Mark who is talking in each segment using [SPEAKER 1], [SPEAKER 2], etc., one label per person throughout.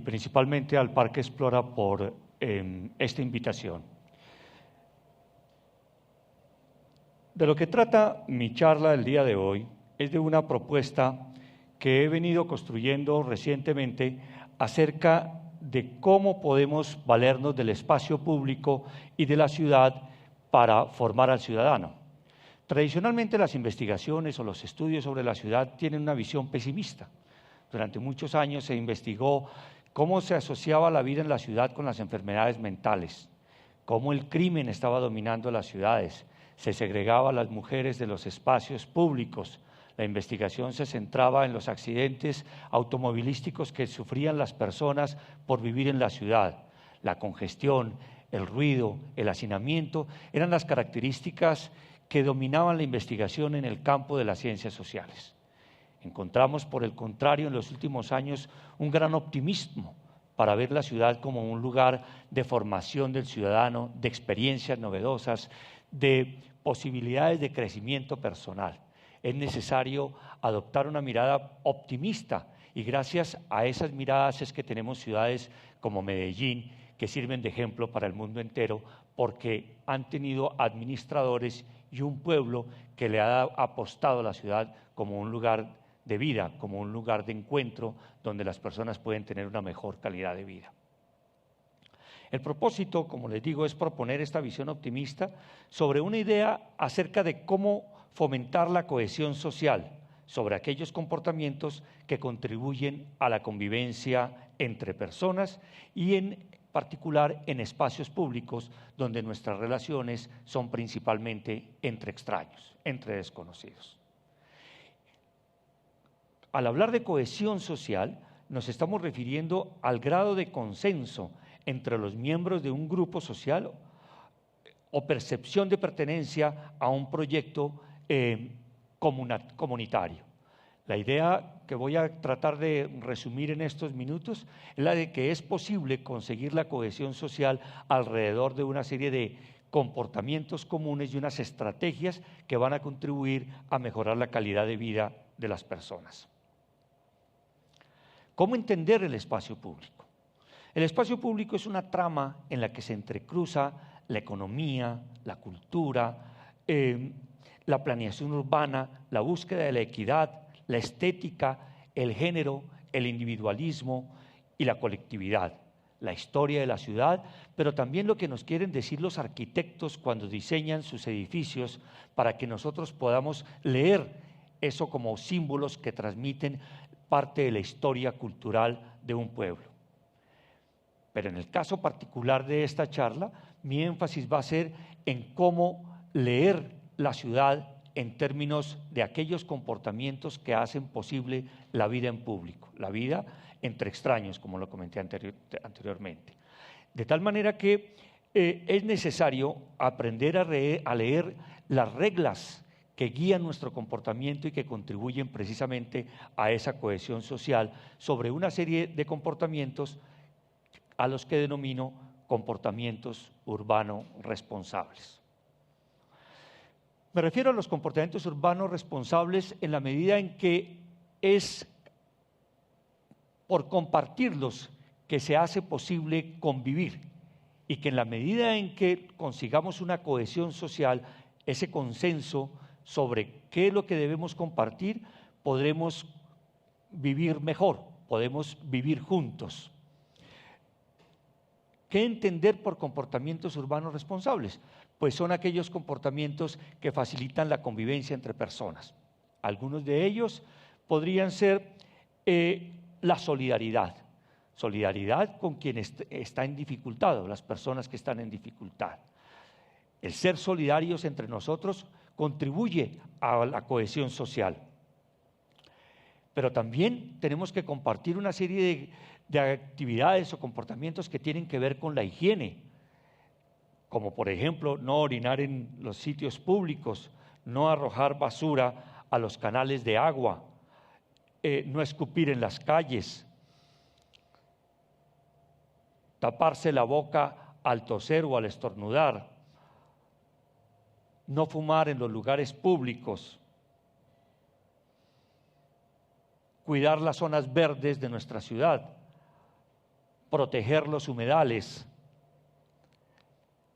[SPEAKER 1] principalmente al Parque Explora por esta invitación. De lo que trata mi charla del día de hoy es de una propuesta que he venido construyendo recientemente acerca de cómo podemos valernos del espacio público y de la ciudad para formar al ciudadano. Tradicionalmente las investigaciones o los estudios sobre la ciudad tienen una visión pesimista. Durante muchos años se investigó cómo se asociaba la vida en la ciudad con las enfermedades mentales, cómo el crimen estaba dominando las ciudades, se segregaba a las mujeres de los espacios públicos. La investigación se centraba en los accidentes automovilísticos que sufrían las personas por vivir en la ciudad. La congestión, el ruido, el hacinamiento eran las características que dominaban la investigación en el campo de las ciencias sociales. Encontramos, por el contrario, en los últimos años un gran optimismo para ver la ciudad como un lugar de formación del ciudadano, de experiencias novedosas, de posibilidades de crecimiento personal. Es necesario adoptar una mirada optimista y gracias a esas miradas es que tenemos ciudades como Medellín que sirven de ejemplo para el mundo entero porque han tenido administradores y un pueblo que le ha apostado a la ciudad como un lugar de vida, como un lugar de encuentro donde las personas pueden tener una mejor calidad de vida. El propósito, como les digo, es proponer esta visión optimista sobre una idea acerca de cómo fomentar la cohesión social, sobre aquellos comportamientos que contribuyen a la convivencia entre personas y en particular en espacios públicos donde nuestras relaciones son principalmente entre extraños, entre desconocidos. Al hablar de cohesión social, nos estamos refiriendo al grado de consenso entre los miembros de un grupo social o percepción de pertenencia a un proyecto comunitario. La idea que voy a tratar de resumir en estos minutos es la de que es posible conseguir la cohesión social alrededor de una serie de comportamientos comunes y unas estrategias que van a contribuir a mejorar la calidad de vida de las personas. ¿Cómo entender el espacio público? El espacio público es una trama en la que se entrecruza la economía, la cultura, la planeación urbana, la búsqueda de la equidad, la estética, el género, el individualismo y la colectividad, la historia de la ciudad, pero también lo que nos quieren decir los arquitectos cuando diseñan sus edificios para que nosotros podamos leer eso como símbolos que transmiten parte de la historia cultural de un pueblo. Pero en el caso particular de esta charla, mi énfasis va a ser en cómo leer la ciudad en términos de aquellos comportamientos que hacen posible la vida en público, la vida entre extraños, como lo comenté anteriormente. De tal manera que es necesario aprender a leer las reglas que guían nuestro comportamiento y que contribuyen precisamente a esa cohesión social sobre una serie de comportamientos a los que denomino comportamientos urbanos responsables. Me refiero a los comportamientos urbanos responsables en la medida en que es por compartirlos que se hace posible convivir y que en la medida en que consigamos una cohesión social, ese consenso sobre qué es lo que debemos compartir, podremos vivir mejor, podemos vivir juntos. ¿Qué entender por comportamientos urbanos responsables? Pues son aquellos comportamientos que facilitan la convivencia entre personas. Algunos de ellos podrían ser la solidaridad. Solidaridad con quien está en dificultad, o las personas que están en dificultad. El ser solidarios entre nosotros contribuye a la cohesión social. Pero también tenemos que compartir una serie de actividades o comportamientos que tienen que ver con la higiene, como por ejemplo no orinar en los sitios públicos, no arrojar basura a los canales de agua, no escupir en las calles, taparse la boca al toser o al estornudar, no fumar en los lugares públicos, cuidar las zonas verdes de nuestra ciudad, proteger los humedales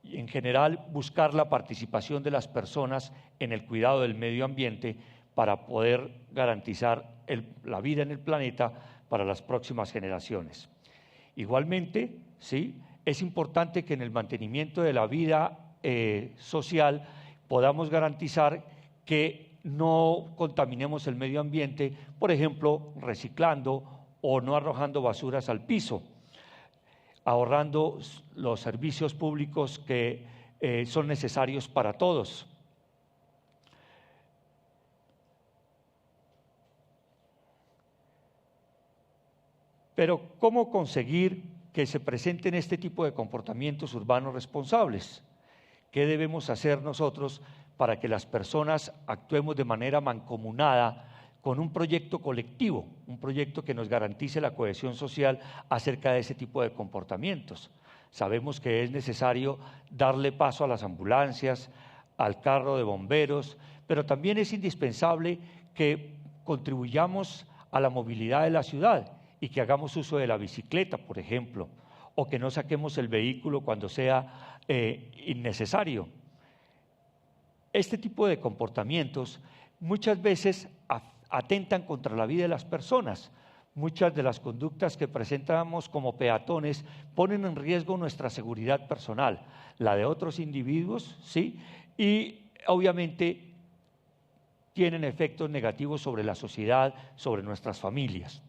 [SPEAKER 1] y en general buscar la participación de las personas en el cuidado del medio ambiente para poder garantizar la vida en el planeta para las próximas generaciones. Igualmente, ¿sí?, es importante que en el mantenimiento de la vida social podamos garantizar que no contaminemos el medio ambiente, por ejemplo, reciclando o no arrojando basuras al piso, ahorrando los servicios públicos que son necesarios para todos. Pero, ¿cómo conseguir que se presenten este tipo de comportamientos urbanos responsables? ¿Qué debemos hacer nosotros para que las personas actuemos de manera mancomunada con un proyecto colectivo, un proyecto que nos garantice la cohesión social acerca de ese tipo de comportamientos? Sabemos que es necesario darle paso a las ambulancias, al carro de bomberos, pero también es indispensable que contribuyamos a la movilidad de la ciudad y que hagamos uso de la bicicleta, por ejemplo, o que no saquemos el vehículo cuando sea innecesario. Este tipo de comportamientos muchas veces atentan contra la vida de las personas. Muchas de las conductas que presentamos como peatones ponen en riesgo nuestra seguridad personal, la de otros individuos, ¿sí?, y obviamente tienen efectos negativos sobre la sociedad, sobre nuestras familias.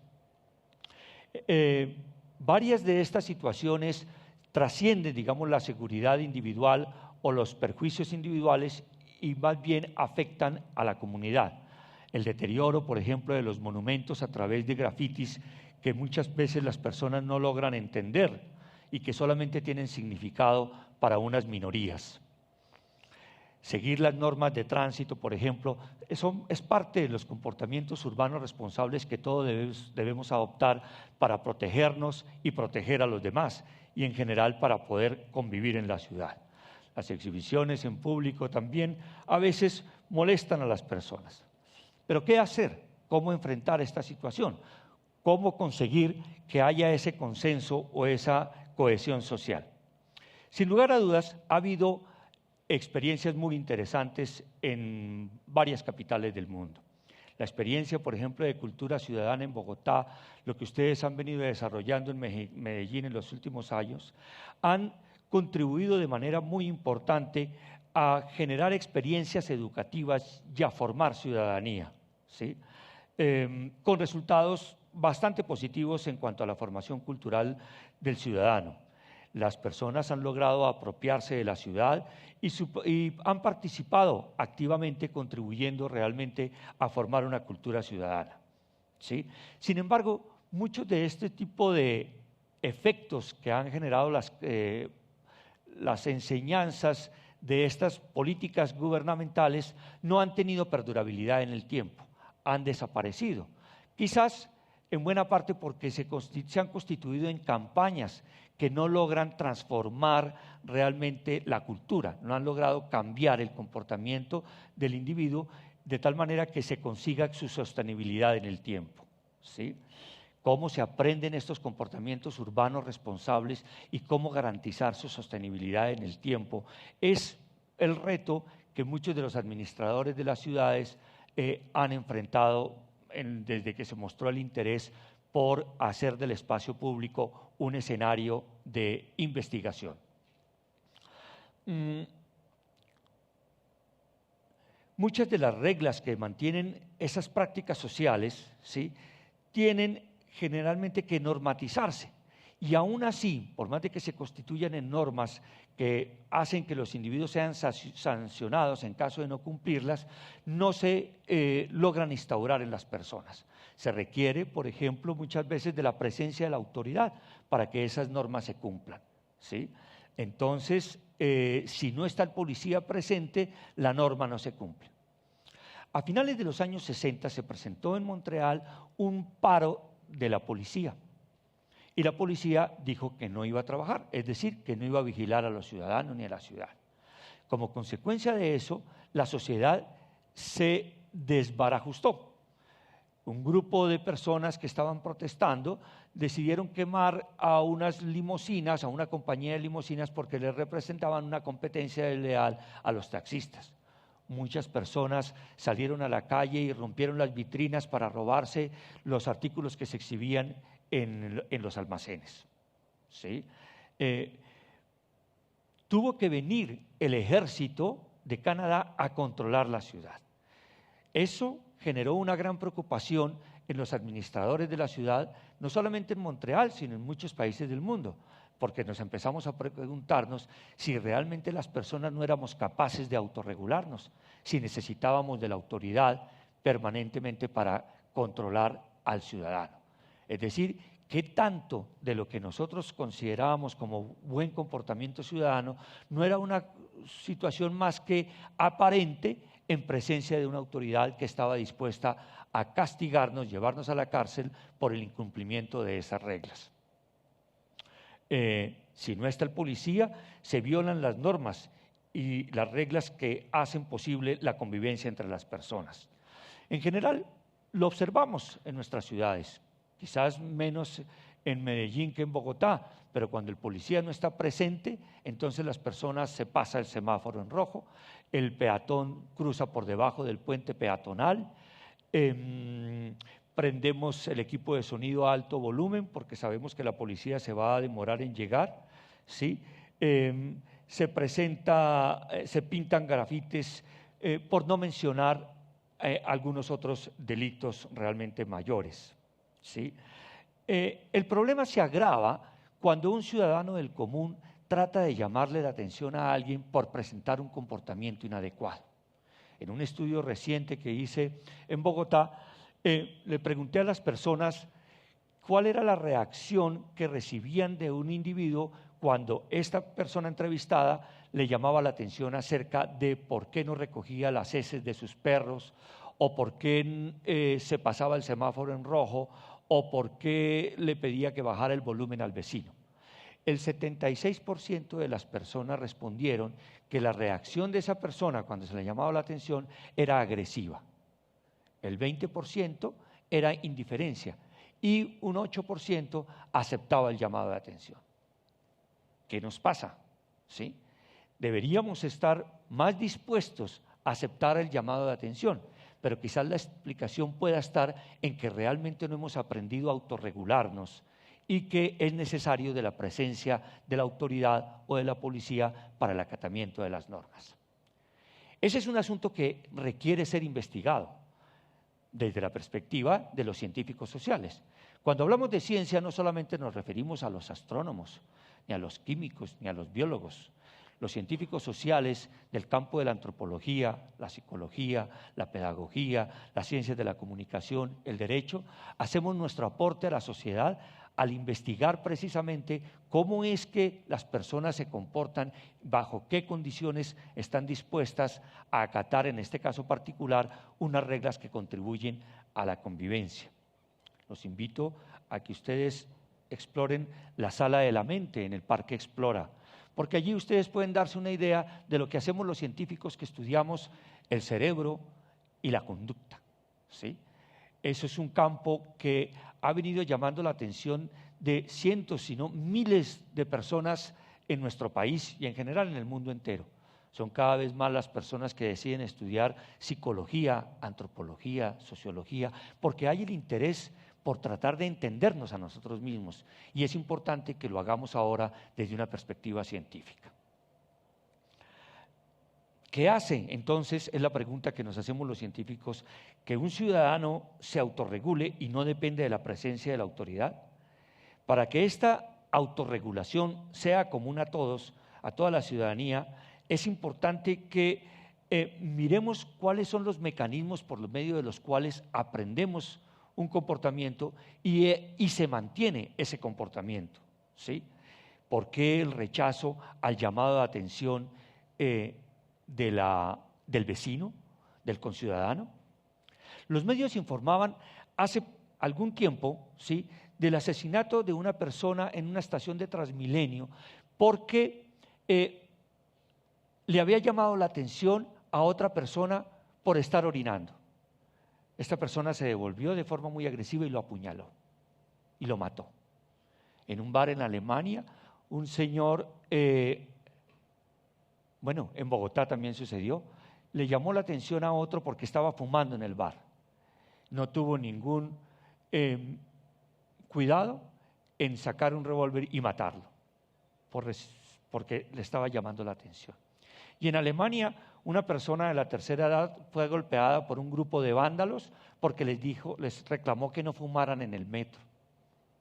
[SPEAKER 1] Varias de estas situaciones trascienden, digamos, la seguridad individual o los perjuicios individuales y más bien afectan a la comunidad. El deterioro, por ejemplo, de los monumentos a través de grafitis que muchas veces las personas no logran entender y que solamente tienen significado para unas minorías. Seguir las normas de tránsito, por ejemplo, es parte de los comportamientos urbanos responsables que todos debemos adoptar para protegernos y proteger a los demás y en general para poder convivir en la ciudad. Las exhibiciones en público también a veces molestan a las personas. Pero ¿qué hacer? ¿Cómo enfrentar esta situación? ¿Cómo conseguir que haya ese consenso o esa cohesión social? Sin lugar a dudas, ha habido experiencias muy interesantes en varias capitales del mundo. La experiencia, por ejemplo, de cultura ciudadana en Bogotá, lo que ustedes han venido desarrollando en Medellín en los últimos años, han contribuido de manera muy importante a generar experiencias educativas y a formar ciudadanía, ¿sí?, con resultados bastante positivos en cuanto a la formación cultural del ciudadano. Las personas han logrado apropiarse de la ciudad y han participado activamente contribuyendo realmente a formar una cultura ciudadana, ¿sí? Sin embargo, muchos de este tipo de efectos que han generado las enseñanzas de estas políticas gubernamentales no han tenido perdurabilidad en el tiempo, han desaparecido. Quizás en buena parte porque se han constituido en campañas que no logran transformar realmente la cultura, no han logrado cambiar el comportamiento del individuo de tal manera que se consiga su sostenibilidad en el tiempo, ¿sí? Cómo se aprenden estos comportamientos urbanos responsables y cómo garantizar su sostenibilidad en el tiempo es el reto que muchos de los administradores de las ciudades han enfrentado desde que se mostró el interés por hacer del espacio público un escenario de investigación. Muchas de las reglas que mantienen esas prácticas sociales, ¿sí?, tienen generalmente que normatizarse y aún así, por más de que se constituyan en normas que hacen que los individuos sean sancionados en caso de no cumplirlas, no se logran instaurar en las personas. Se requiere, por ejemplo, muchas veces de la presencia de la autoridad para que esas normas se cumplan, ¿sí? Entonces, si no está el policía presente, la norma no se cumple. A finales de los años 60 se presentó en Montreal un paro de la policía y la policía dijo que no iba a trabajar, es decir, que no iba a vigilar a los ciudadanos ni a la ciudad. Como consecuencia de eso, la sociedad se desbarajustó. un grupo de personas que estaban protestando decidieron quemar a unas limusinas, a una compañía de limusinas, porque les representaban una competencia desleal a los taxistas. Muchas personas salieron a la calle y rompieron las vitrinas para robarse los artículos que se exhibían en los almacenes. ¿Sí? Tuvo que venir el ejército de Canadá a controlar la ciudad. Eso generó una gran preocupación en los administradores de la ciudad, no solamente en Montreal, sino en muchos países del mundo, porque nos empezamos a preguntarnos si realmente las personas no éramos capaces de autorregularnos, si necesitábamos de la autoridad permanentemente para controlar al ciudadano. Es decir, ¿qué tanto de lo que nosotros considerábamos como buen comportamiento ciudadano no era una situación más que aparente en presencia de una autoridad que estaba dispuesta a castigarnos, llevarnos a la cárcel por el incumplimiento de esas reglas? Si no está el policía, se violan las normas y las reglas que hacen posible la convivencia entre las personas. En general, lo observamos en nuestras ciudades, quizás menos en Medellín que en Bogotá, pero cuando el policía no está presente, entonces las personas se pasa el semáforo en rojo, el peatón cruza por debajo del puente peatonal, prendemos el equipo de sonido a alto volumen porque sabemos que la policía se va a demorar en llegar, ¿sí? Se pintan grafites, por no mencionar algunos otros delitos realmente mayores, ¿sí? El problema se agrava cuando un ciudadano del común trata de llamarle la atención a alguien por presentar un comportamiento inadecuado. En un estudio reciente que hice en Bogotá, le pregunté a las personas cuál era la reacción que recibían de un individuo cuando esta persona entrevistada le llamaba la atención acerca de por qué no recogía las heces de sus perros, o por qué se pasaba el semáforo en rojo, o por qué le pedía que bajara el volumen al vecino. El 76% de las personas respondieron que la reacción de esa persona cuando se le llamaba la atención era agresiva. El 20% era indiferencia y un 8% aceptaba el llamado de atención. ¿Qué nos pasa? ¿Sí? Deberíamos estar más dispuestos a aceptar el llamado de atención, pero quizás la explicación pueda estar en que realmente no hemos aprendido a autorregularnos y que es necesario de la presencia de la autoridad o de la policía para el acatamiento de las normas. Ese es un asunto que requiere ser investigado desde la perspectiva de los científicos sociales. Cuando hablamos de ciencia no solamente nos referimos a los astrónomos, ni a los químicos, ni a los biólogos. Los científicos sociales del campo de la antropología, la psicología, la pedagogía, las ciencias de la comunicación, el derecho, hacemos nuestro aporte a la sociedad al investigar precisamente cómo es que las personas se comportan, bajo qué condiciones están dispuestas a acatar, en este caso particular, unas reglas que contribuyen a la convivencia. Los invito a que ustedes exploren la sala de la mente en el Parque Explora, porque allí ustedes pueden darse una idea de lo que hacemos los científicos que estudiamos el cerebro y la conducta, ¿sí? Eso es un campo que ha venido llamando la atención de cientos, si no miles de personas en nuestro país y en general en el mundo entero. Son cada vez más las personas que deciden estudiar psicología, antropología, sociología, porque hay el interés por tratar de entendernos a nosotros mismos, y es importante que lo hagamos ahora desde una perspectiva científica. ¿Qué hace entonces? Es la pregunta que nos hacemos los científicos, que un ciudadano se autorregule y no depende de la presencia de la autoridad. Para que esta autorregulación sea común a todos, a toda la ciudadanía, es importante que miremos cuáles son los mecanismos por medio de los cuales aprendemos un comportamiento y se mantiene ese comportamiento, ¿sí? ¿Por qué el rechazo al llamado de atención del vecino, del conciudadano? Los medios informaban hace algún tiempo, ¿sí?, del asesinato de una persona en una estación de Transmilenio porque le había llamado la atención a otra persona por estar orinando. esta persona se devolvió de forma muy agresiva y lo apuñaló y lo mató. En un bar en Alemania, un señor, en Bogotá también sucedió, le llamó la atención a otro porque estaba fumando en el bar. No tuvo ningún cuidado en sacar un revólver y matarlo, porque le estaba llamando la atención. Y en Alemania, una persona de la tercera edad fue golpeada por un grupo de vándalos porque les reclamó que no fumaran en el metro.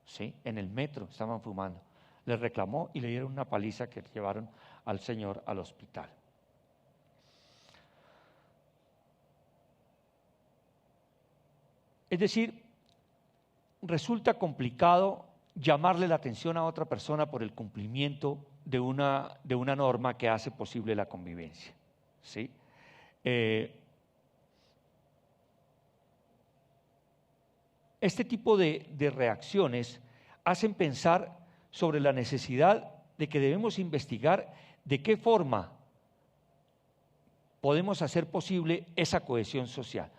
[SPEAKER 1] Sí, en el metro estaban fumando. Les reclamó y le dieron una paliza que llevaron al señor al hospital. Es decir, resulta complicado llamarle la atención a otra persona por el cumplimiento de una norma que hace posible la convivencia. ¿Sí? Este tipo de reacciones hacen pensar sobre la necesidad de que debemos investigar de qué forma podemos hacer posible esa cohesión social,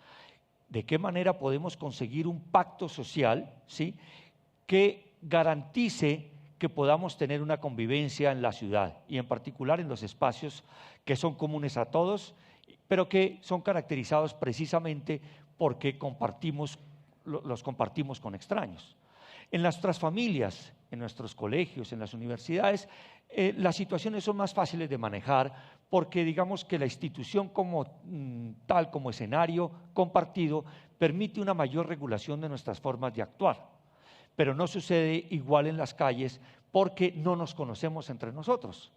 [SPEAKER 1] de qué manera podemos conseguir un pacto social, ¿sí?, que garantice que podamos tener una convivencia en la ciudad y en particular en los espacios que son comunes a todos, pero que son caracterizados precisamente porque los compartimos con extraños. En nuestras familias, en nuestros colegios, en las universidades, las situaciones son más fáciles de manejar porque digamos que la institución tal como escenario compartido permite una mayor regulación de nuestras formas de actuar. Pero no sucede igual en las calles porque no nos conocemos entre nosotros.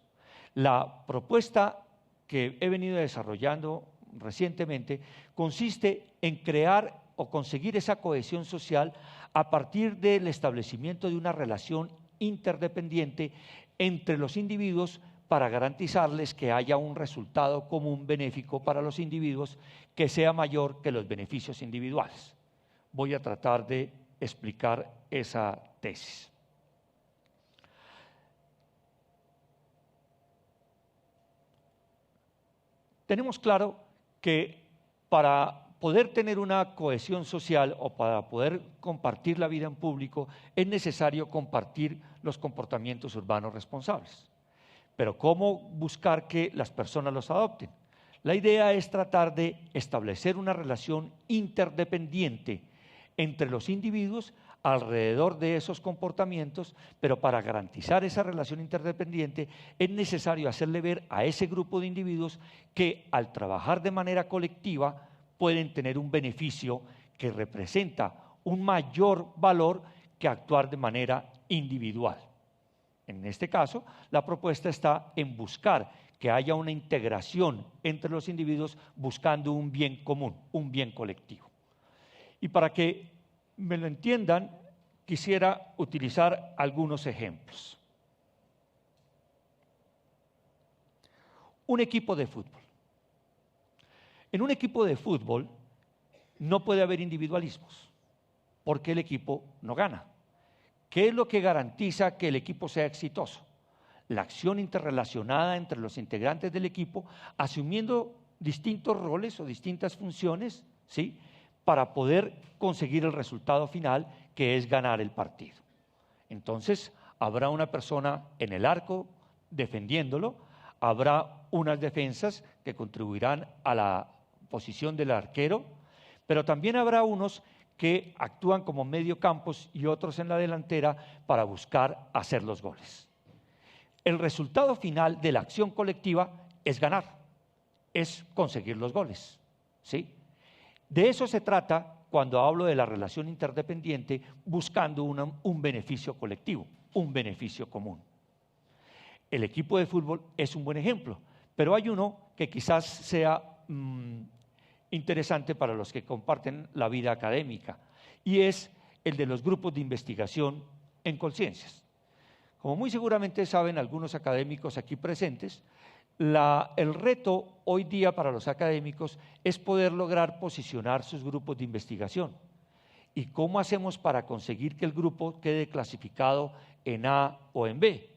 [SPEAKER 1] La propuesta que he venido desarrollando recientemente consiste en crear o conseguir esa cohesión social a partir del establecimiento de una relación interdependiente entre los individuos para garantizarles que haya un resultado común benéfico para los individuos que sea mayor que los beneficios individuales. Voy a tratar de explicar esa tesis. Tenemos claro que para poder tener una cohesión social o para poder compartir la vida en público es necesario compartir los comportamientos urbanos responsables. Pero ¿cómo buscar que las personas los adopten? La idea es tratar de establecer una relación interdependiente entre los individuos alrededor de esos comportamientos, pero para garantizar esa relación interdependiente es necesario hacerle ver a ese grupo de individuos que al trabajar de manera colectiva pueden tener un beneficio que representa un mayor valor que actuar de manera individual. En este caso, la propuesta está en buscar que haya una integración entre los individuos buscando un bien común, un bien colectivo. Y para que me lo entiendan, quisiera utilizar algunos ejemplos. Un equipo de fútbol. En un equipo de fútbol no puede haber individualismos, porque el equipo no gana. ¿Qué es lo que garantiza que el equipo sea exitoso? La acción interrelacionada entre los integrantes del equipo, asumiendo distintos roles o distintas funciones, ¿sí?, para poder conseguir el resultado final, que es ganar el partido. Entonces, habrá una persona en el arco defendiéndolo, habrá unas defensas que contribuirán a la posición del arquero, pero también habrá unos que actúan como mediocampos y otros en la delantera para buscar hacer los goles. El resultado final de la acción colectiva es ganar, es conseguir los goles, ¿sí? De eso se trata cuando hablo de la relación interdependiente buscando un beneficio colectivo, un beneficio común. El equipo de fútbol es un buen ejemplo, pero hay uno que quizás sea interesante para los que comparten la vida académica, y es el de los grupos de investigación en conciencias. Como muy seguramente saben algunos académicos aquí presentes, el reto hoy día para los académicos es poder lograr posicionar sus grupos de investigación. ¿Y cómo hacemos para conseguir que el grupo quede clasificado en A o en B?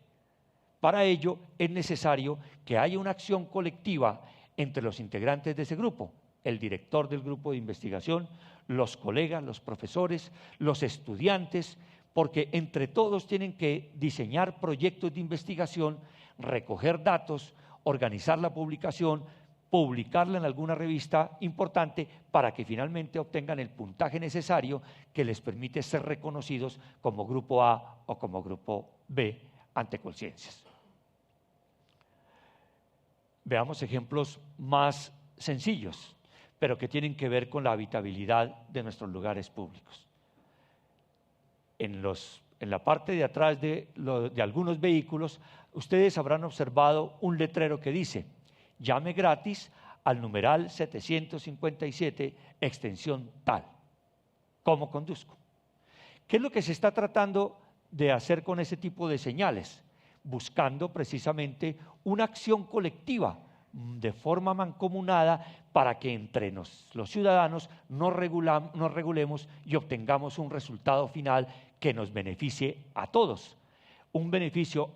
[SPEAKER 1] Para ello es necesario que haya una acción colectiva entre los integrantes de ese grupo. el director del grupo de investigación, los colegas, los profesores, los estudiantes, porque entre todos tienen que diseñar proyectos de investigación, recoger datos, organizar la publicación, publicarla en alguna revista importante para que finalmente obtengan el puntaje necesario que les permite ser reconocidos como grupo A o como grupo B ante Colciencias. Veamos ejemplos más sencillos, pero que tienen que ver con la habitabilidad de nuestros lugares públicos. En la parte de atrás de algunos vehículos, ustedes habrán observado un letrero que dice: llame gratis al numeral 757, extensión tal. ¿Cómo conduzco? ¿Qué es lo que se está tratando de hacer con ese tipo de señales? Buscando precisamente una acción colectiva, de forma mancomunada, para que entre los ciudadanos nos regulemos y obtengamos un resultado final que nos beneficie a todos. Un beneficio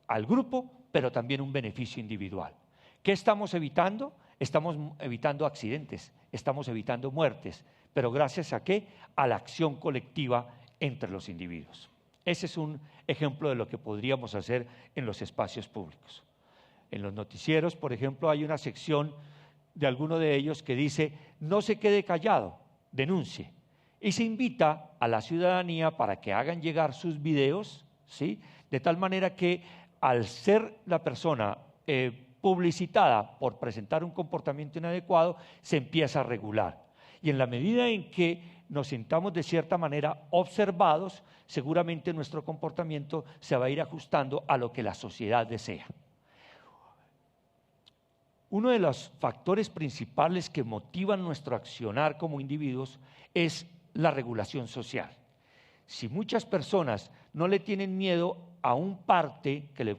[SPEAKER 1] al grupo, pero también un beneficio individual. ¿Qué estamos evitando? Estamos evitando accidentes, estamos evitando muertes, pero ¿gracias a qué? A la acción colectiva entre los individuos. Ese es un ejemplo de lo que podríamos hacer en los espacios públicos. En los noticieros, por ejemplo, hay una sección de alguno de ellos que dice: no se quede callado, denuncie. Y se invita a la ciudadanía para que hagan llegar sus videos, ¿sí? De tal manera que al ser la persona publicitada por presentar un comportamiento inadecuado, se empieza a regular. Y en la medida en que nos sintamos de cierta manera observados, seguramente nuestro comportamiento se va a ir ajustando a lo que la sociedad desea. Uno de los factores principales que motivan nuestro accionar como individuos es la regulación social. Si muchas personas no le tienen miedo a un parte que le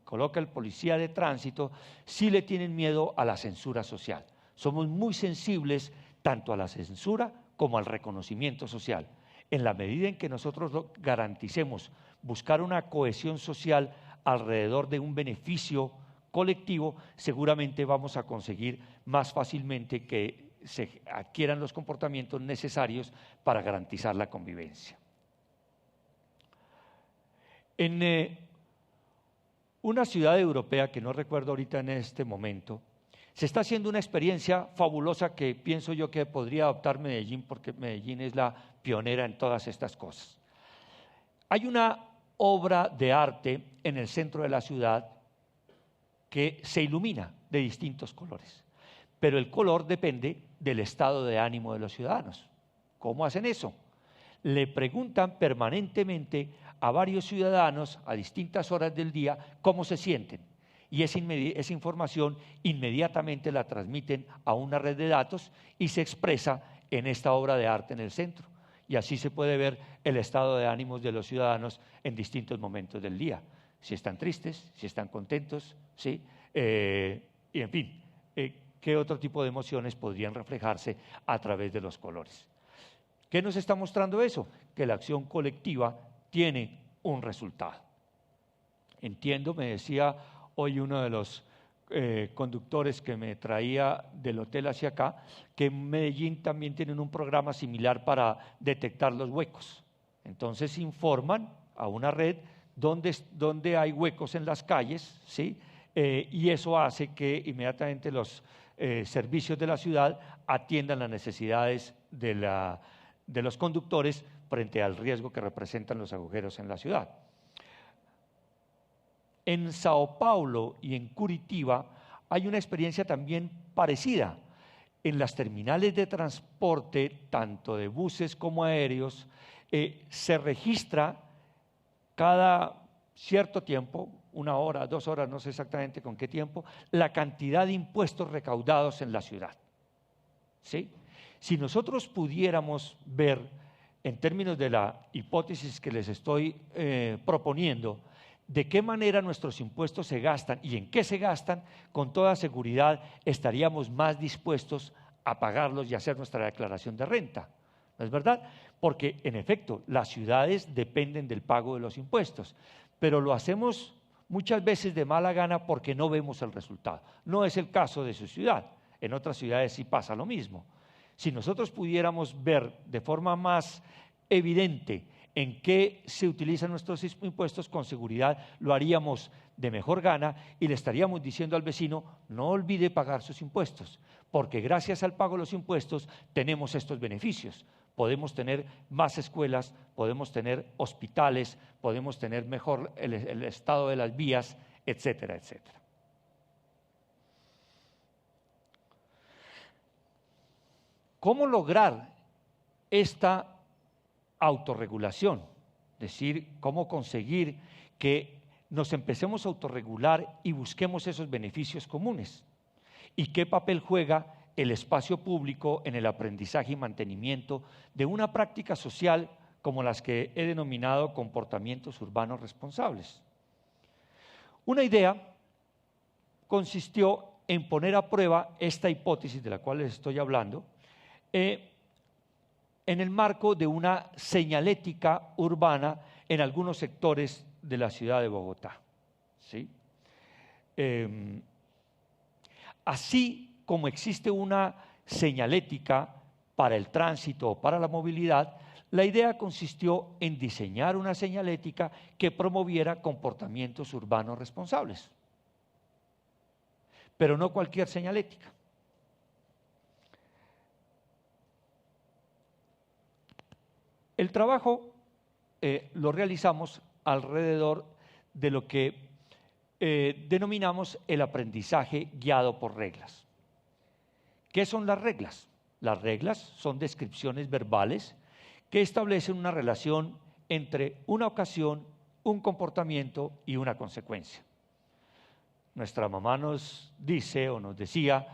[SPEAKER 1] coloca el policía de tránsito, sí le tienen miedo a la censura social. Somos muy sensibles tanto a la censura como al reconocimiento social. En la medida en que nosotros garanticemos buscar una cohesión social alrededor de un beneficio colectivo, seguramente vamos a conseguir más fácilmente que se adquieran los comportamientos necesarios para garantizar la convivencia. En una ciudad europea, que no recuerdo ahorita en este momento, se está haciendo una experiencia fabulosa que pienso yo que podría adoptar Medellín, porque Medellín es la pionera en todas estas cosas. Hay una obra de arte en el centro de la ciudad que se ilumina de distintos colores, pero el color depende del estado de ánimo de los ciudadanos. ¿Cómo hacen eso? Le preguntan permanentemente a varios ciudadanos a distintas horas del día cómo se sienten, y esa información inmediatamente la transmiten a una red de datos y se expresa en esta obra de arte en el centro. Y así se puede ver el estado de ánimos de los ciudadanos en distintos momentos del día. Si están tristes, si están contentos, ¿sí? Y en fin, ¿qué otro tipo de emociones podrían reflejarse a través de los colores? ¿Qué nos está mostrando eso? Que la acción colectiva tiene un resultado. Entiendo, me decía hoy uno de los conductores que me traía del hotel hacia acá, que en Medellín también tienen un programa similar para detectar los huecos. Entonces informan a una red donde hay huecos en las calles, ¿sí? Y eso hace que inmediatamente los servicios de la ciudad atiendan las necesidades de los conductores frente al riesgo que representan los agujeros en la ciudad. En Sao Paulo y en Curitiba hay una experiencia también parecida. En las terminales de transporte, tanto de buses como aéreos, se registra cada cierto tiempo, 1 hora, 2 horas, no sé exactamente con qué tiempo, la cantidad de impuestos recaudados en la ciudad. ¿Sí? Si nosotros pudiéramos ver, en términos de la hipótesis que les estoy proponiendo, de qué manera nuestros impuestos se gastan y en qué se gastan, con toda seguridad estaríamos más dispuestos a pagarlos y hacer nuestra declaración de renta. ¿No es verdad? Porque, en efecto, las ciudades dependen del pago de los impuestos, pero lo hacemos muchas veces de mala gana porque no vemos el resultado. No es el caso de su ciudad. En otras ciudades sí pasa lo mismo. Si nosotros pudiéramos ver de forma más evidente en qué se utilizan nuestros impuestos, con seguridad lo haríamos de mejor gana y le estaríamos diciendo al vecino, no olvide pagar sus impuestos, porque gracias al pago de los impuestos tenemos estos beneficios. Podemos tener más escuelas, podemos tener hospitales, podemos tener mejor el estado de las vías, etcétera, etcétera. ¿Cómo lograr esta autorregulación? Es decir, cómo conseguir que nos empecemos a autorregular y busquemos esos beneficios comunes. ¿Y qué papel juega el espacio público en el aprendizaje y mantenimiento de una práctica social como las que he denominado comportamientos urbanos responsables? Una idea consistió en poner a prueba esta hipótesis de la cual les estoy hablando, en el marco de una señalética urbana en algunos sectores de la ciudad de Bogotá. ¿Sí? Así como existe una señalética para el tránsito o para la movilidad, la idea consistió en diseñar una señalética que promoviera comportamientos urbanos responsables. Pero no cualquier señalética. El trabajo lo realizamos alrededor de lo que denominamos el aprendizaje guiado por reglas. ¿Qué son las reglas? Las reglas son descripciones verbales que establecen una relación entre una ocasión, un comportamiento y una consecuencia. Nuestra mamá nos dice o nos decía,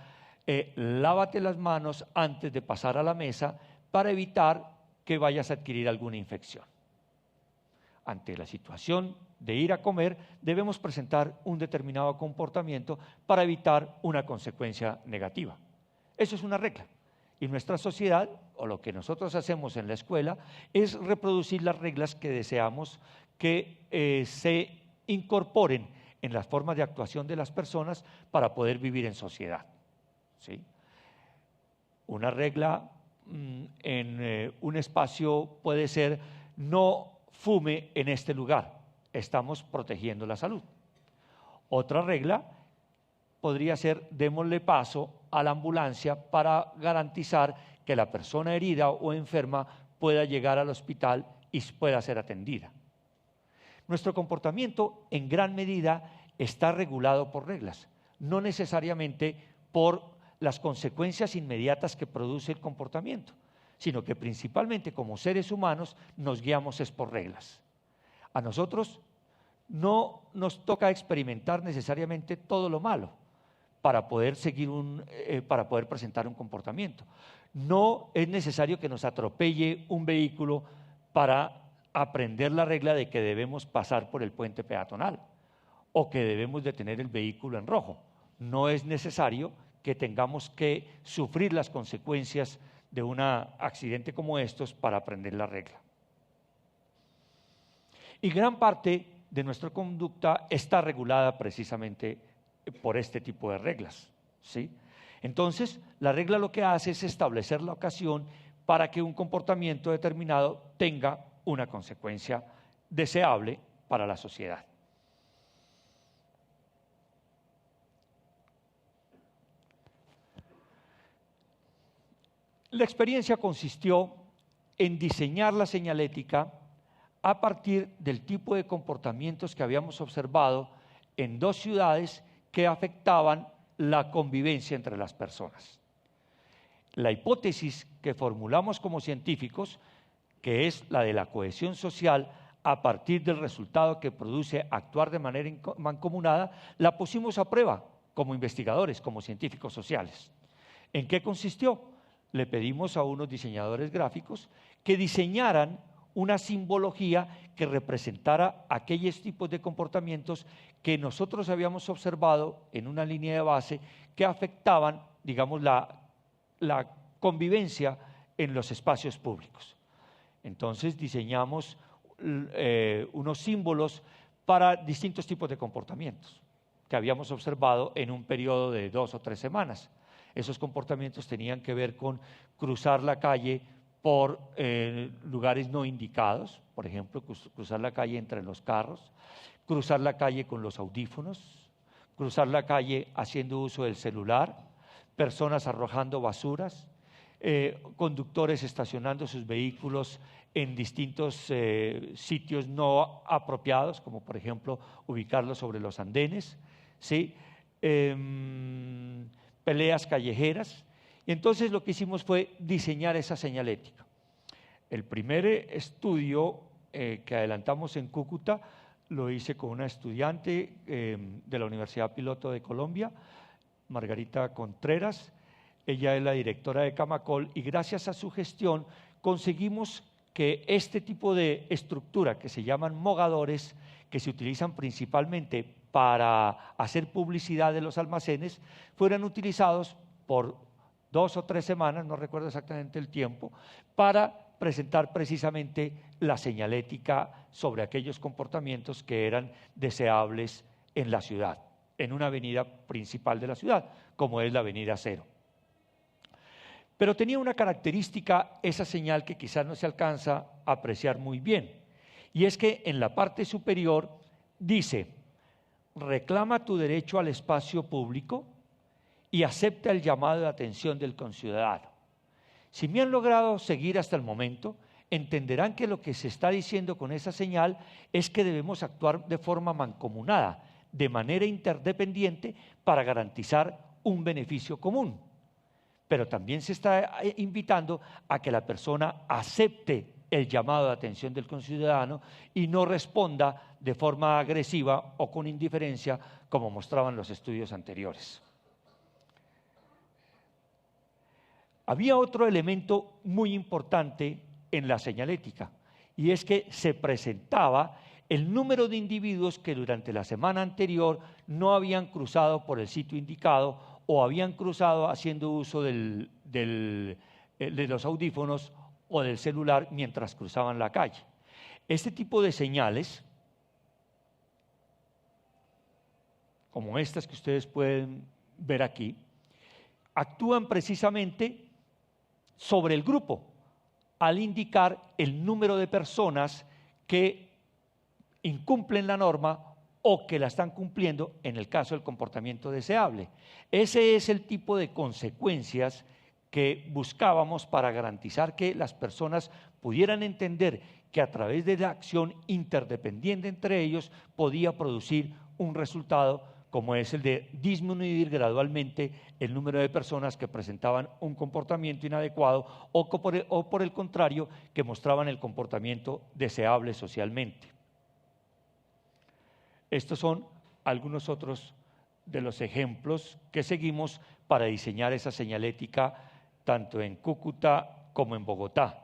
[SPEAKER 1] lávate las manos antes de pasar a la mesa para evitar que vayas a adquirir alguna infección. Ante la situación de ir a comer, debemos presentar un determinado comportamiento para evitar una consecuencia negativa. Eso es una regla. Y nuestra sociedad, o lo que nosotros hacemos en la escuela, es reproducir las reglas que deseamos que se incorporen en las formas de actuación de las personas para poder vivir en sociedad. ¿Sí? Una regla en un espacio puede ser no fume en este lugar, estamos protegiendo la salud. Otra regla podría ser démosle paso a la ambulancia para garantizar que la persona herida o enferma pueda llegar al hospital y pueda ser atendida. Nuestro comportamiento en gran medida está regulado por reglas, no necesariamente por las consecuencias inmediatas que produce el comportamiento, sino que principalmente como seres humanos nos guiamos es por reglas. A nosotros no nos toca experimentar necesariamente todo lo malo para poder para poder presentar un comportamiento. No es necesario que nos atropelle un vehículo para aprender la regla de que debemos pasar por el puente peatonal o que debemos detener el vehículo en rojo. No es necesario que tengamos que sufrir las consecuencias de un accidente como estos para aprender la regla. Y gran parte de nuestra conducta está regulada precisamente por este tipo de reglas, ¿sí? Entonces, la regla lo que hace es establecer la ocasión para que un comportamiento determinado tenga una consecuencia deseable para la sociedad. La experiencia consistió en diseñar la señalética a partir del tipo de comportamientos que habíamos observado en dos ciudades que afectaban la convivencia entre las personas. La hipótesis que formulamos como científicos, que es la de la cohesión social a partir del resultado que produce actuar de manera mancomunada, la pusimos a prueba como investigadores, como científicos sociales. ¿En qué consistió? Le pedimos a unos diseñadores gráficos que diseñaran una simbología que representara aquellos tipos de comportamientos que nosotros habíamos observado en una línea de base que afectaban, digamos, la convivencia en los espacios públicos. Entonces diseñamos unos símbolos para distintos tipos de comportamientos que habíamos observado en un periodo de 2 o 3 semanas. Esos comportamientos tenían que ver con cruzar la calle por lugares no indicados, por ejemplo, cruzar la calle entre los carros, cruzar la calle con los audífonos, cruzar la calle haciendo uso del celular, personas arrojando basuras, conductores estacionando sus vehículos en distintos sitios no apropiados, como por ejemplo ubicarlos sobre los andenes, ¿sí? Peleas callejeras. Y entonces lo que hicimos fue diseñar esa señalética. El primer estudio que adelantamos en Cúcuta lo hice con una estudiante de la Universidad Piloto de Colombia, Margarita Contreras. Ella es la directora de Camacol y gracias a su gestión conseguimos que este tipo de estructura que se llaman mogadores, que se utilizan principalmente para hacer publicidad de los almacenes, fueran utilizados por 2 o 3 semanas, no recuerdo exactamente el tiempo, para presentar precisamente la señalética sobre aquellos comportamientos que eran deseables en la ciudad, en una avenida principal de la ciudad, como es la Avenida Cero. Pero tenía una característica esa señal que quizás no se alcanza a apreciar muy bien, y es que en la parte superior dice: reclama tu derecho al espacio público y acepta el llamado de atención del conciudadano. Si me han logrado seguir hasta el momento, entenderán que lo que se está diciendo con esa señal es que debemos actuar de forma mancomunada, de manera interdependiente, para garantizar un beneficio común. Pero también se está invitando a que la persona acepte el llamado de atención del conciudadano y no responda de forma agresiva o con indiferencia, como mostraban los estudios anteriores. Había otro elemento muy importante en la señalética, y es que se presentaba el número de individuos que durante la semana anterior no habían cruzado por el sitio indicado o habían cruzado haciendo uso de los audífonos o del celular mientras cruzaban la calle. Este tipo de señales, como estas que ustedes pueden ver aquí, actúan precisamente sobre el grupo al indicar el número de personas que incumplen la norma o que la están cumpliendo en el caso del comportamiento deseable. Ese es el tipo de consecuencias que buscábamos para garantizar que las personas pudieran entender que a través de la acción interdependiente entre ellos podía producir un resultado como es el de disminuir gradualmente el número de personas que presentaban un comportamiento inadecuado o por el contrario, que mostraban el comportamiento deseable socialmente. Estos son algunos otros de los ejemplos que seguimos para diseñar esa señalética tanto en Cúcuta como en Bogotá.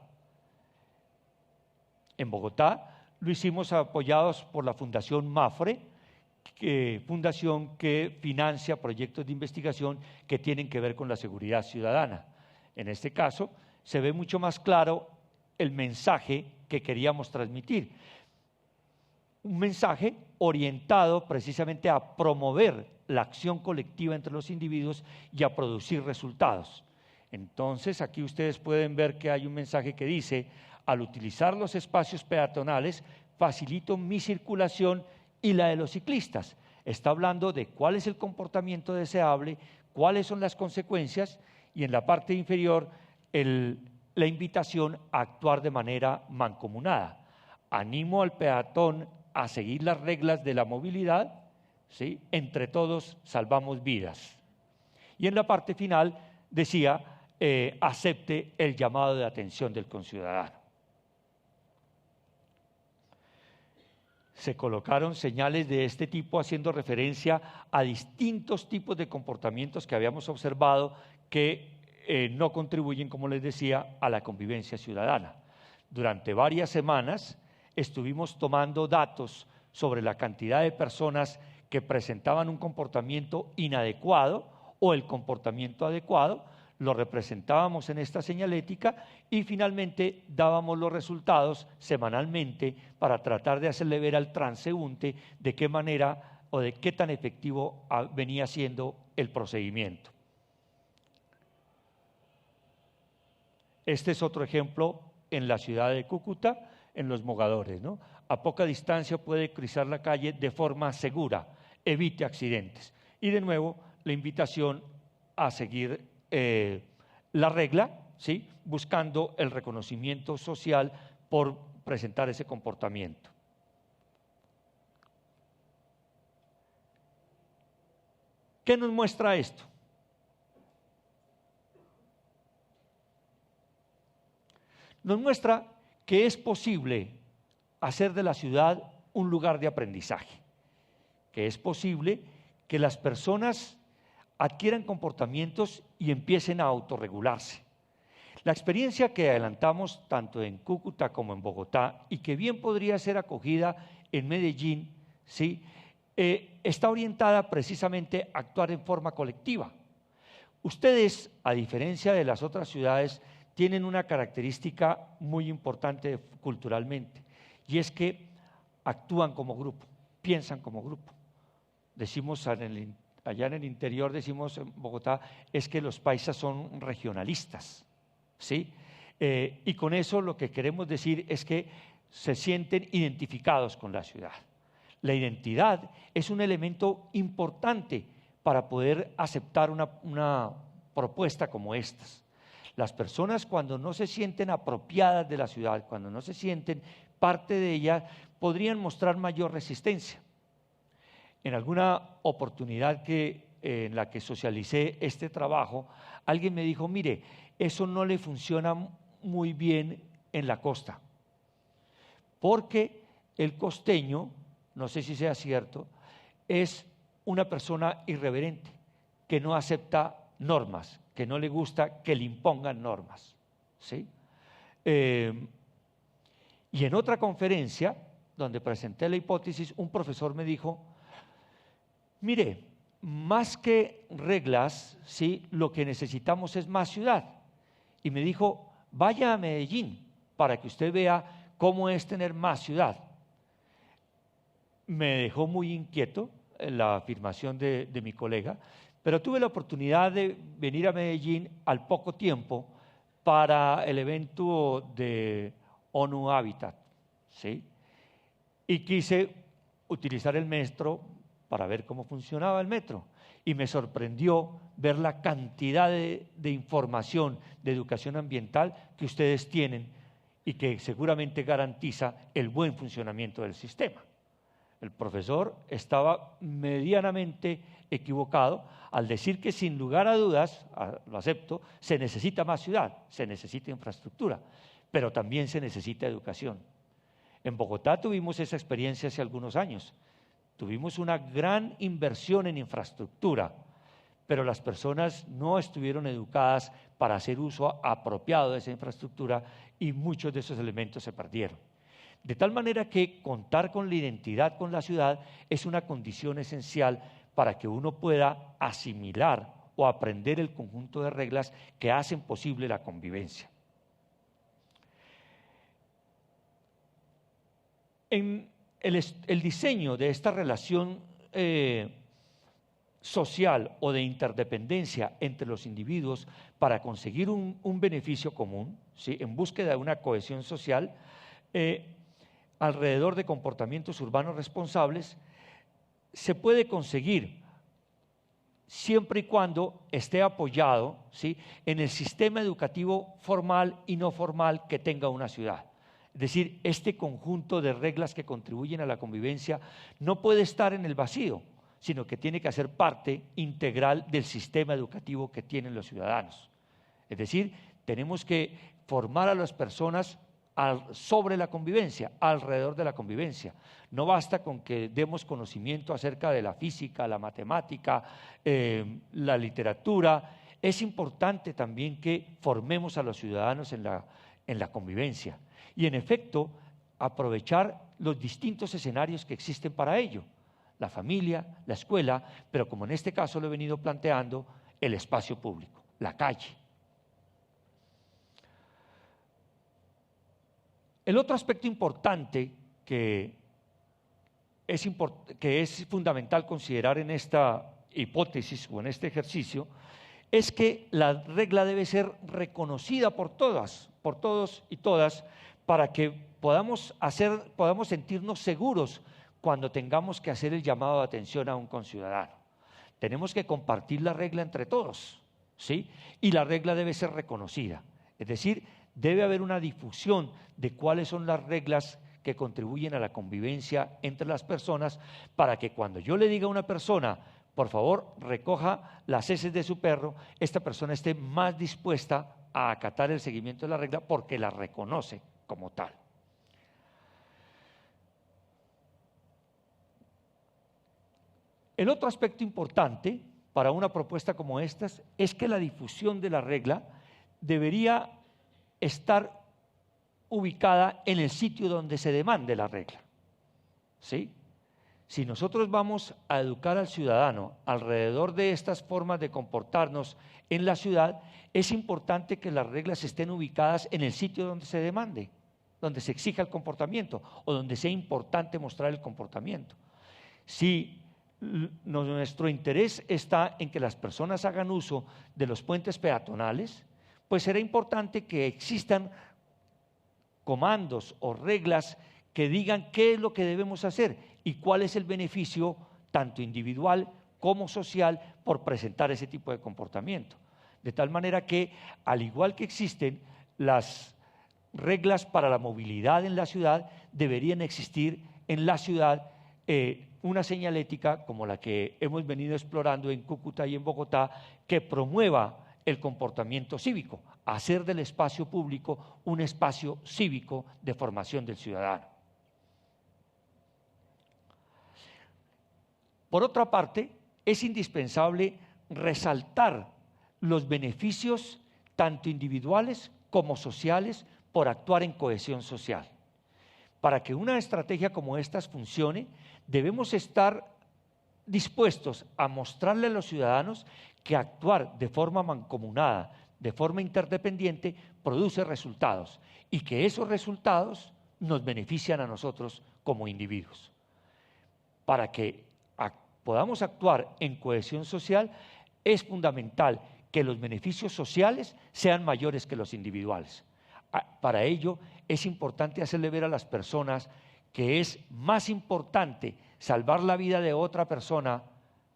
[SPEAKER 1] En Bogotá lo hicimos apoyados por la Fundación MAFRE, fundación que financia proyectos de investigación que tienen que ver con la seguridad ciudadana. En este caso, se ve mucho más claro el mensaje que queríamos transmitir. Un mensaje orientado precisamente a promover la acción colectiva entre los individuos y a producir resultados. Entonces, aquí ustedes pueden ver que hay un mensaje que dice: al utilizar los espacios peatonales, facilito mi circulación y la de los ciclistas. Está hablando de cuál es el comportamiento deseable, cuáles son las consecuencias, y en la parte inferior la invitación a actuar de manera mancomunada. Animo al peatón a seguir las reglas de la movilidad, ¿sí? Entre todos salvamos vidas. Y en la parte final decía: acepte el llamado de atención del conciudadano. Se colocaron señales de este tipo haciendo referencia a distintos tipos de comportamientos que habíamos observado que no contribuyen, como les decía, a la convivencia ciudadana. Durante varias semanas estuvimos tomando datos sobre la cantidad de personas que presentaban un comportamiento inadecuado o el comportamiento adecuado, lo representábamos en esta señalética y finalmente dábamos los resultados semanalmente para tratar de hacerle ver al transeúnte de qué manera o de qué tan efectivo venía siendo el procedimiento. Este es otro ejemplo en la ciudad de Cúcuta, en Los Mogadores, ¿no? A poca distancia puede cruzar la calle de forma segura, evite accidentes. Y de nuevo, la invitación a seguir la regla, ¿sí? Buscando el reconocimiento social por presentar ese comportamiento. ¿Qué nos muestra esto? Nos muestra que es posible hacer de la ciudad un lugar de aprendizaje, que es posible que las personas adquieran comportamientos y empiecen a autorregularse. La experiencia que adelantamos tanto en Cúcuta como en Bogotá y que bien podría ser acogida en Medellín, ¿sí? Está orientada precisamente a actuar en forma colectiva. Ustedes, a diferencia de las otras ciudades, tienen una característica muy importante culturalmente, y es que actúan como grupo, piensan como grupo. Decimos allá en el interior, decimos en Bogotá, es que los paisas son regionalistas, ¿sí? Y con eso lo que queremos decir es que se sienten identificados con la ciudad. La identidad es un elemento importante para poder aceptar una propuesta como estas. Las personas, cuando no se sienten apropiadas de la ciudad, cuando no se sienten parte de ella, podrían mostrar mayor resistencia. En alguna oportunidad en la que socialicé este trabajo, alguien me dijo, mire, eso no le funciona muy bien en la costa, porque el costeño, no sé si sea cierto, es una persona irreverente, que no acepta normas, que no le gusta que le impongan normas, ¿sí? Y en otra conferencia, donde presenté la hipótesis, un profesor me dijo, mire, más que reglas, ¿sí? Lo que necesitamos es más ciudad. Y me dijo, vaya a Medellín para que usted vea cómo es tener más ciudad. Me dejó muy inquieto la afirmación de mi colega, pero tuve la oportunidad de venir a Medellín al poco tiempo para el evento de ONU Habitat, ¿sí? Y quise utilizar el metro para ver cómo funcionaba el metro. Y me sorprendió ver la cantidad de información de educación ambiental que ustedes tienen y que seguramente garantiza el buen funcionamiento del sistema. El profesor estaba medianamente equivocado al decir que sin lugar a dudas, lo acepto, se necesita más ciudad, se necesita infraestructura, pero también se necesita educación. En Bogotá tuvimos esa experiencia hace algunos años. Tuvimos una gran inversión en infraestructura, pero las personas no estuvieron educadas para hacer uso apropiado de esa infraestructura y muchos de esos elementos se perdieron. De tal manera que contar con la identidad con la ciudad es una condición esencial para que uno pueda asimilar o aprender el conjunto de reglas que hacen posible la convivencia. En el diseño de esta relación social o de interdependencia entre los individuos para conseguir un beneficio común, ¿sí? En búsqueda de una cohesión social, alrededor de comportamientos urbanos responsables, se puede conseguir siempre y cuando esté apoyado, ¿sí? En el sistema educativo formal y no formal que tenga una ciudad. Es decir, este conjunto de reglas que contribuyen a la convivencia no puede estar en el vacío, sino que tiene que hacer parte integral del sistema educativo que tienen los ciudadanos. Es decir, tenemos que formar a las personas sobre la convivencia, alrededor de la convivencia. No basta con que demos conocimiento acerca de la física, la matemática, la literatura. Es importante también que formemos a los ciudadanos en la convivencia. Y en efecto, aprovechar los distintos escenarios que existen para ello. La familia, la escuela, pero como en este caso lo he venido planteando, el espacio público, la calle. El otro aspecto importante que es fundamental considerar en esta hipótesis o en este ejercicio es que la regla debe ser reconocida por todas, por todos y todas, para que podamos sentirnos seguros cuando tengamos que hacer el llamado de atención a un conciudadano. Tenemos que compartir la regla entre todos, ¿sí? Y la regla debe ser reconocida. Es decir, debe haber una difusión de cuáles son las reglas que contribuyen a la convivencia entre las personas, para que cuando yo le diga a una persona, por favor, recoja las heces de su perro, esta persona esté más dispuesta a acatar el seguimiento de la regla porque la reconoce como tal. El otro aspecto importante para una propuesta como esta es que la difusión de la regla debería estar ubicada en el sitio donde se demande la regla, ¿sí? Si nosotros vamos a educar al ciudadano alrededor de estas formas de comportarnos en la ciudad, es importante que las reglas estén ubicadas en el sitio donde se demande, donde se exija el comportamiento o donde sea importante mostrar el comportamiento. Si nuestro interés está en que las personas hagan uso de los puentes peatonales, pues será importante que existan comandos o reglas que digan qué es lo que debemos hacer y cuál es el beneficio tanto individual como social por presentar ese tipo de comportamiento. De tal manera que, al igual que existen las reglas para la movilidad en la ciudad, deberían existir en la ciudad una señalética como la que hemos venido explorando en Cúcuta y en Bogotá, que promueva el comportamiento cívico, hacer del espacio público un espacio cívico de formación del ciudadano. Por otra parte, es indispensable resaltar los beneficios tanto individuales como sociales por actuar en cohesión social. Para que una estrategia como esta funcione, debemos estar dispuestos a mostrarle a los ciudadanos que actuar de forma mancomunada, de forma interdependiente, produce resultados y que esos resultados nos benefician a nosotros como individuos. Para que podamos actuar en cohesión social, es fundamental que los beneficios sociales sean mayores que los individuales. Para ello, es importante hacerle ver a las personas que es más importante salvar la vida de otra persona,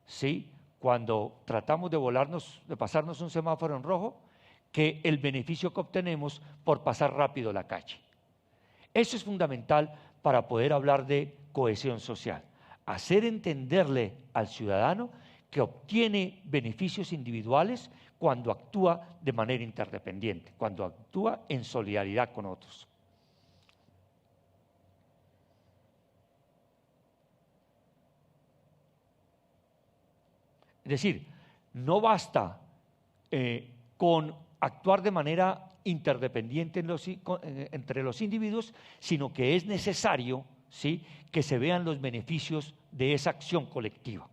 [SPEAKER 1] ¿sí?, cuando tratamos de pasarnos un semáforo en rojo, que el beneficio que obtenemos por pasar rápido la calle. Eso es fundamental para poder hablar de cohesión social. Hacer entenderle al ciudadano que obtiene beneficios individuales cuando actúa de manera interdependiente, cuando actúa en solidaridad con otros. Es decir, no basta con actuar de manera interdependiente entre los individuos, sino que es necesario, ¿sí?, que se vean los beneficios de esa acción colectiva.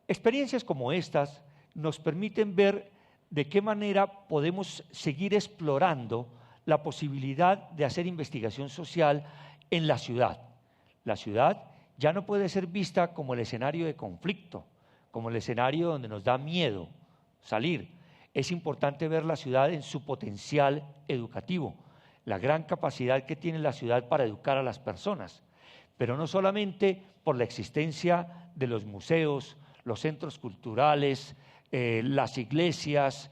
[SPEAKER 1] Experiencias como estas nos permiten ver de qué manera podemos seguir explorando la posibilidad de hacer investigación social en la ciudad. La ciudad ya no puede ser vista como el escenario de conflicto, como el escenario donde nos da miedo salir. Es importante ver la ciudad en su potencial educativo, la gran capacidad que tiene la ciudad para educar a las personas, pero no solamente por la existencia de los museos, los centros culturales, las iglesias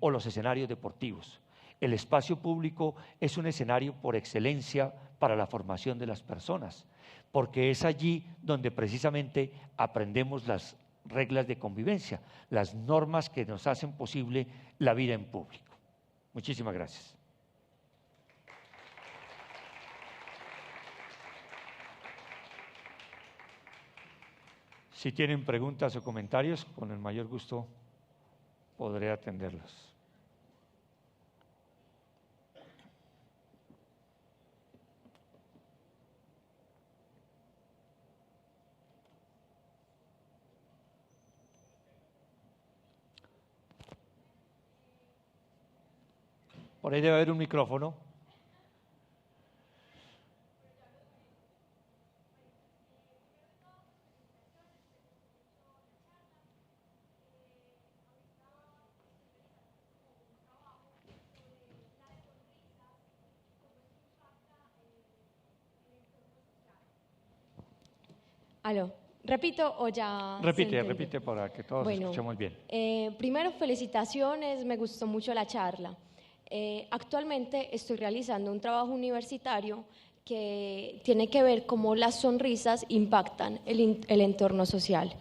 [SPEAKER 1] o los escenarios deportivos. El espacio público es un escenario por excelencia para la formación de las personas, porque es allí donde precisamente aprendemos las reglas de convivencia, las normas que nos hacen posible la vida en público. Muchísimas gracias. Si tienen preguntas o comentarios, con el mayor gusto podré atenderlos. Por ahí debe haber un micrófono.
[SPEAKER 2] Aló, ¿repito o ya?
[SPEAKER 1] Repite para que todos escuchemos bien.
[SPEAKER 2] Primero, felicitaciones, me gustó mucho la charla. Actualmente estoy realizando un trabajo universitario que tiene que ver cómo las sonrisas impactan el entorno social.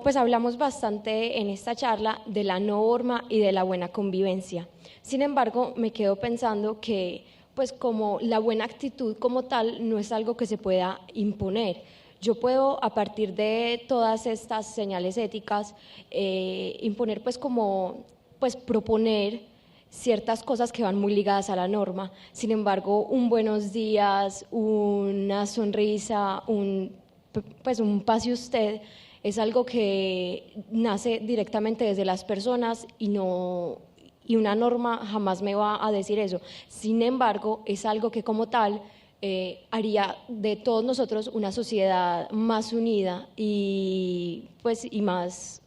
[SPEAKER 2] Pues hablamos bastante en esta charla de la norma y de la buena convivencia. Sin embargo, me quedo pensando que pues como la buena actitud como tal no es algo que se pueda imponer. Yo puedo, a partir de todas estas señales éticas, imponer proponer ciertas cosas que van muy ligadas a la norma. Sin embargo, un buenos días, una sonrisa, un pase usted, es algo que nace directamente desde las personas y una norma jamás me va a decir eso. Sin embargo, es algo que como tal haría de todos nosotros una sociedad más unida y más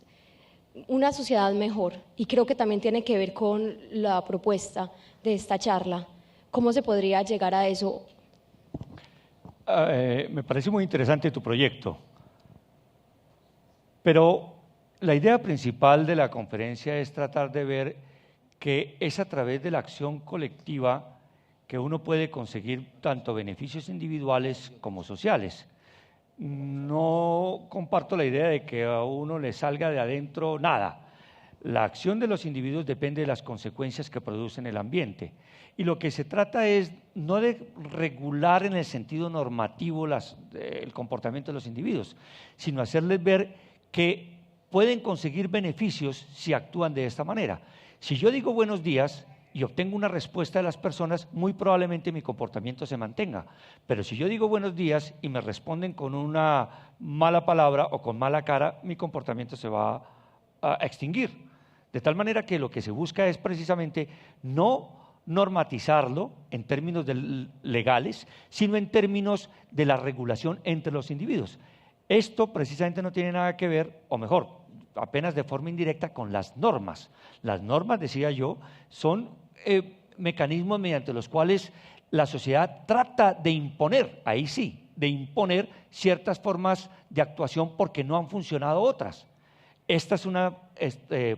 [SPEAKER 2] una sociedad mejor. Y creo que también tiene que ver con la propuesta de esta charla. ¿Cómo se podría llegar a eso?
[SPEAKER 1] Me parece muy interesante tu proyecto, pero la idea principal de la conferencia es tratar de ver que es a través de la acción colectiva que uno puede conseguir tanto beneficios individuales como sociales. No comparto la idea de que a uno le salga de adentro nada. La acción de los individuos depende de las consecuencias que producen el ambiente. Y lo que se trata es no de regular en el sentido normativo el comportamiento de los individuos, sino hacerles ver que pueden conseguir beneficios si actúan de esta manera. Si yo digo buenos días y obtengo una respuesta de las personas, muy probablemente mi comportamiento se mantenga. Pero si yo digo buenos días y me responden con una mala palabra o con mala cara, mi comportamiento se va a extinguir. De tal manera que lo que se busca es precisamente no normatizarlo en términos legales, sino en términos de la regulación entre los individuos. Esto precisamente no tiene nada que ver, o mejor, apenas de forma indirecta, con las normas. Las normas, decía yo, son mecanismos mediante los cuales la sociedad trata de imponer, ahí sí, de imponer ciertas formas de actuación porque no han funcionado otras. Esta es una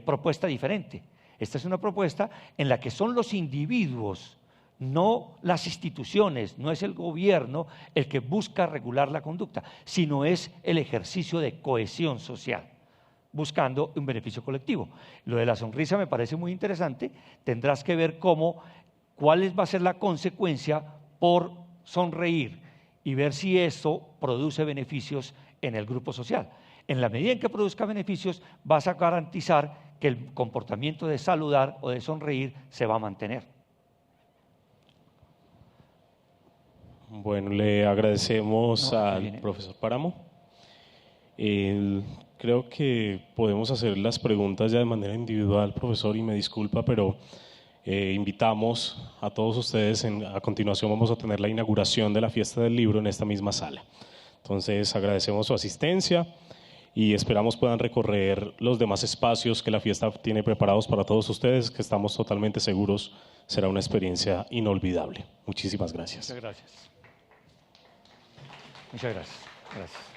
[SPEAKER 1] propuesta diferente. Esta es una propuesta en la que son los individuos, no las instituciones, no es el gobierno el que busca regular la conducta, sino es el ejercicio de cohesión social, buscando un beneficio colectivo. Lo de la sonrisa me parece muy interesante. Tendrás que ver cuál va a ser la consecuencia por sonreír y ver si eso produce beneficios en el grupo social. En la medida en que produzca beneficios, vas a garantizar que el comportamiento de saludar o de sonreír se va a mantener.
[SPEAKER 3] Bueno, le agradecemos al profesor Páramo. Creo que podemos hacer las preguntas ya de manera individual, profesor, y me disculpa, pero invitamos a todos ustedes, a continuación vamos a tener la inauguración de la Fiesta del Libro en esta misma sala. Entonces agradecemos su asistencia y esperamos puedan recorrer los demás espacios que la fiesta tiene preparados para todos ustedes, que estamos totalmente seguros será una experiencia inolvidable. Muchísimas gracias.
[SPEAKER 1] Muchas gracias. Muchas gracias. Gracias.